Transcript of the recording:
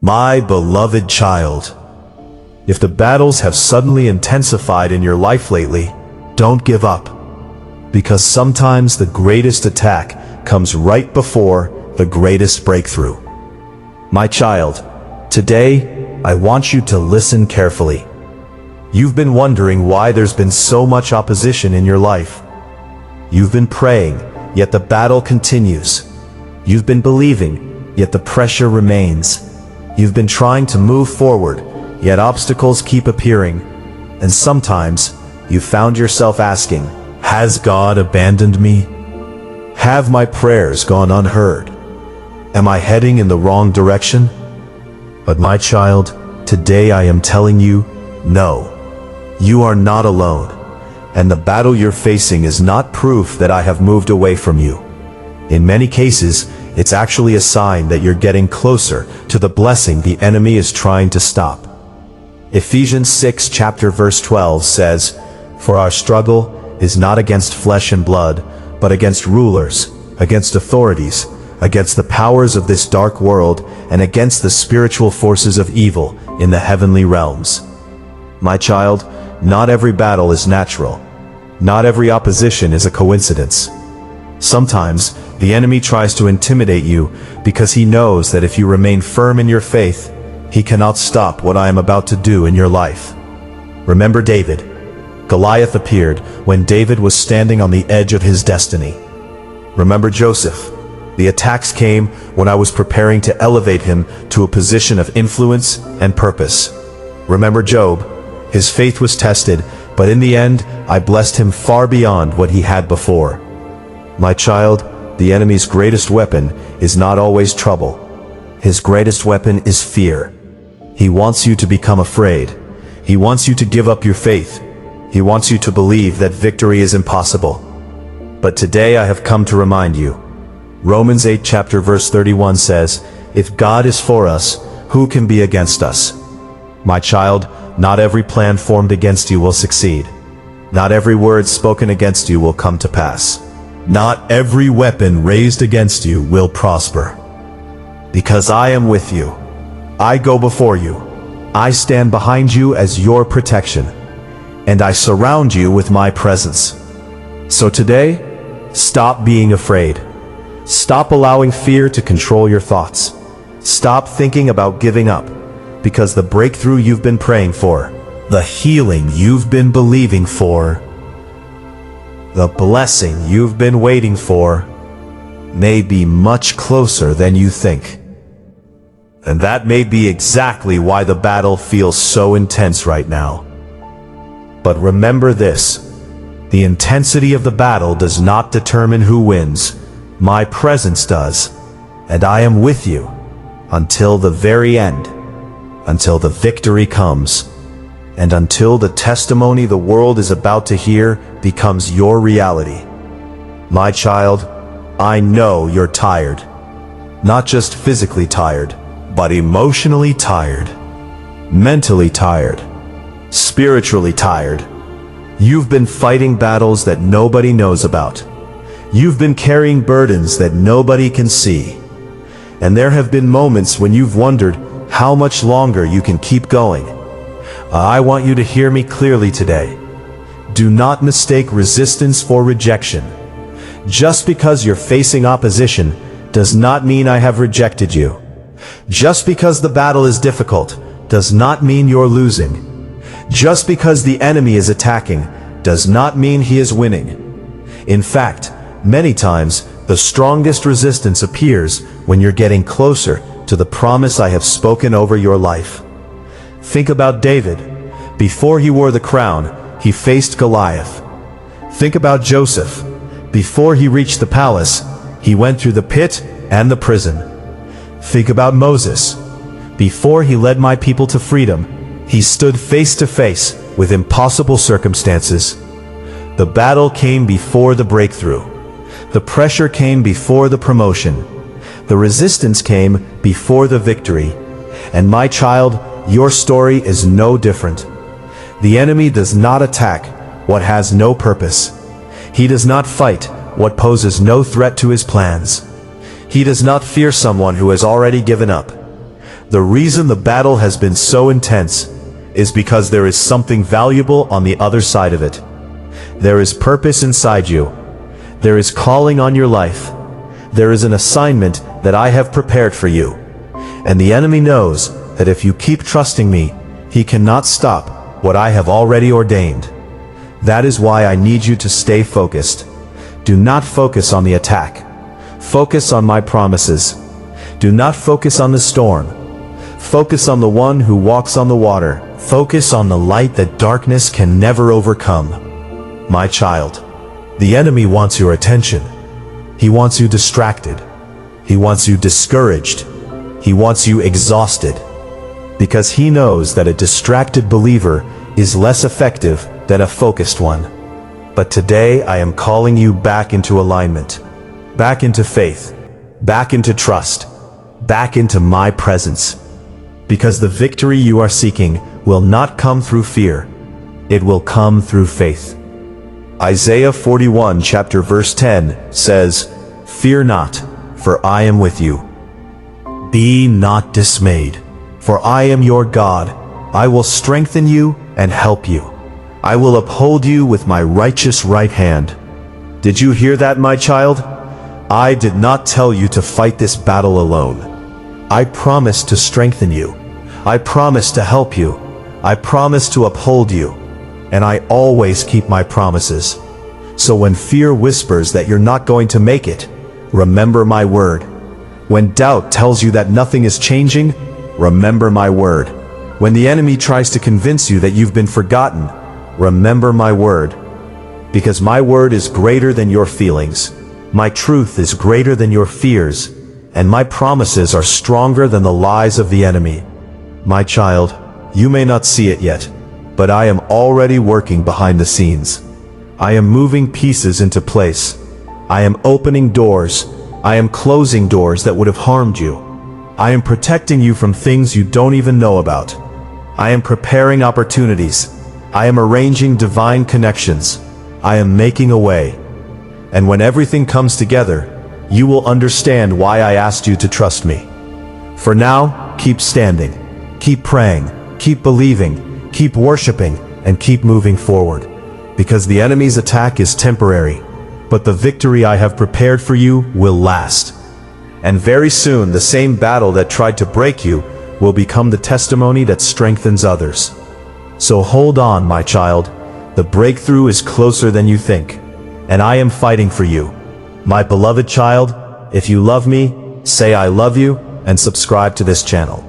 My beloved child, if the battles have suddenly intensified in your life lately, don't give up. Because sometimes the greatest attack comes right before the greatest breakthrough. My child, today I want you to listen carefully. You've been wondering why there's been so much opposition in your life. You've been praying, yet the battle continues. You've been believing, yet the pressure remains. You've been trying to move forward, yet obstacles keep appearing. And sometimes, you've found yourself asking, has God abandoned me? Have my prayers gone unheard? Am I heading in the wrong direction? But my child, today I am telling you, no. You are not alone. And the battle you're facing is not proof that I have moved away from you. In many cases, it's actually a sign that you're getting closer to the blessing the enemy is trying to stop. Ephesians 6 verse 12 says, "For our struggle is not against flesh and blood, but against rulers, against authorities, against the powers of this dark world, and against the spiritual forces of evil in the heavenly realms." My child, not every battle is natural. Not every opposition is a coincidence. Sometimes, the enemy tries to intimidate you because he knows that if you remain firm in your faith, he cannot stop what I am about to do in your life. Remember David. Goliath appeared when David was standing on the edge of his destiny. Remember Joseph. The attacks came when I was preparing to elevate him to a position of influence and purpose. Remember Job. His faith was tested, but in the end, I blessed him far beyond what he had before. My child, the enemy's greatest weapon is not always trouble. His greatest weapon is fear. He wants you to become afraid. He wants you to give up your faith. He wants you to believe that victory is impossible. But today I have come to remind you. Romans 8 verse 31 says, "If God is for us, who can be against us?" My child, not every plan formed against you will succeed. Not every word spoken against you will come to pass. Not every weapon raised against you will prosper. Because I am with you. I go before you. I stand behind you as your protection. And I surround you with my presence. So today, stop being afraid. Stop allowing fear to control your thoughts. Stop thinking about giving up. Because the breakthrough you've been praying for, the healing you've been believing for, the blessing you've been waiting for, may be much closer than you think. And that may be exactly why the battle feels so intense right now. But remember this, the intensity of the battle does not determine who wins. My presence does, and I am with you until the very end. Until the victory comes, and until the testimony the world is about to hear becomes your reality. My child, I know you're tired. Not just physically tired, but emotionally tired, mentally tired, spiritually tired. You've been fighting battles that nobody knows about. You've been carrying burdens that nobody can see. And there have been moments when you've wondered how much longer you can keep going. I want you to hear me clearly today. Do not mistake resistance for rejection. Just because you're facing opposition does not mean I have rejected you. Just because the battle is difficult does not mean you're losing. Just because the enemy is attacking does not mean he is winning. In fact, many times the strongest resistance appears when you're getting closer to the promise I have spoken over your life. Think about David. Before he wore the crown, he faced Goliath. Think about Joseph. Before he reached the palace, he went through the pit and the prison. Think about Moses. Before he led my people to freedom, he stood face to face with impossible circumstances. The battle came before the breakthrough. The pressure came before the promotion. The resistance came before the victory. And my child, your story is no different. The enemy does not attack what has no purpose. He does not fight what poses no threat to his plans. He does not fear someone who has already given up. The reason the battle has been so intense is because there is something valuable on the other side of it. There is purpose inside you. There is calling on your life. There is an assignment that I have prepared for you. And the enemy knows that if you keep trusting me, he cannot stop what I have already ordained. That is why I need you to stay focused. Do not focus on the attack. Focus on my promises. Do not focus on the storm. Focus on the one who walks on the water. Focus on the light that darkness can never overcome. My child, the enemy wants your attention. He wants you distracted. He wants you discouraged. He wants you exhausted. Because he knows that a distracted believer is less effective than a focused one. But today I am calling you back into alignment, back into faith, back into trust, back into my presence. Because the victory you are seeking will not come through fear. It will come through faith. Isaiah 41 verse 10 says, "Fear not, for I am with you. Be not dismayed, for I am your God. I will strengthen you and help you. I will uphold you with my righteous right hand." Did you hear that, my child? I did not tell you to fight this battle alone. I promise to strengthen you. I promise to help you. I promise to uphold you. And I always keep my promises. So when fear whispers that you're not going to make it, remember my word. When doubt tells you that nothing is changing, remember my word. When the enemy tries to convince you that you've been forgotten, remember my word. Because my word is greater than your feelings. My truth is greater than your fears. And my promises are stronger than the lies of the enemy. My child, you may not see it yet, but I am already working behind the scenes. I am moving pieces into place. I am opening doors. I am closing doors that would have harmed you. I am protecting you from things you don't even know about. I am preparing opportunities. I am arranging divine connections. I am making a way. And when everything comes together, you will understand why I asked you to trust me. For now, keep standing, keep praying, keep believing, keep worshiping, and keep moving forward. Because the enemy's attack is temporary, but the victory I have prepared for you will last. And very soon, the same battle that tried to break you will become the testimony that strengthens others. So hold on, my child. The breakthrough is closer than you think, and I am fighting for you. My beloved child, if you love me, say I love you and subscribe to this channel.